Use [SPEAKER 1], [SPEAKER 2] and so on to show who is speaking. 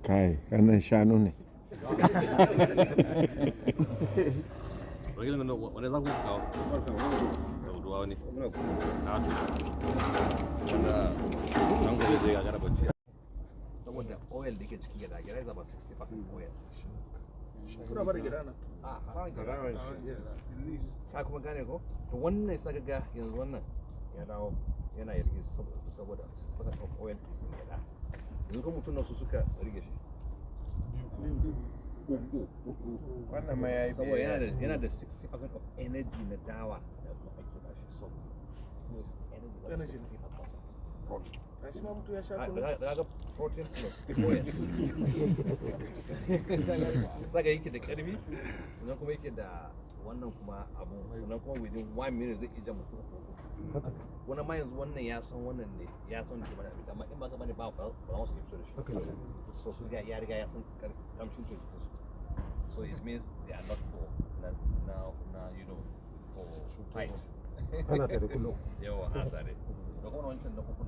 [SPEAKER 1] kai wannan shanu ne
[SPEAKER 2] wani za ku kawo ruwa wani wanda an gobe zai gagara bacci saboda oil da ke cikin gida gida zaba 60% oil
[SPEAKER 3] kuna bari gida na
[SPEAKER 2] ka kuma gane ko to wannan sai ga yanzu wannan ya dawo yana yarge saboda 60% of oil is in gida yanzu kuma mutum su suka rige shi
[SPEAKER 3] wannan ma yayi
[SPEAKER 2] saboda yana da 60% of energy na dawa da kuma ake ba shi so energy protein
[SPEAKER 3] shi ma mutum ya sha
[SPEAKER 2] daga protein plus oil saka yake da karfi sannan kuma yake da wannan kuma abu sannan kuma within 1 minute zai ija mutum wani ma yanzu wannan ya san wannan ne ya san shi mana amma in ba ka bane ba wasu ke fito da shi so su ya riga ya san kamshin ke fito so it means they are not for now you know for fight
[SPEAKER 4] ana tare kullum
[SPEAKER 2] yawa ana tare da kuma wancan na uku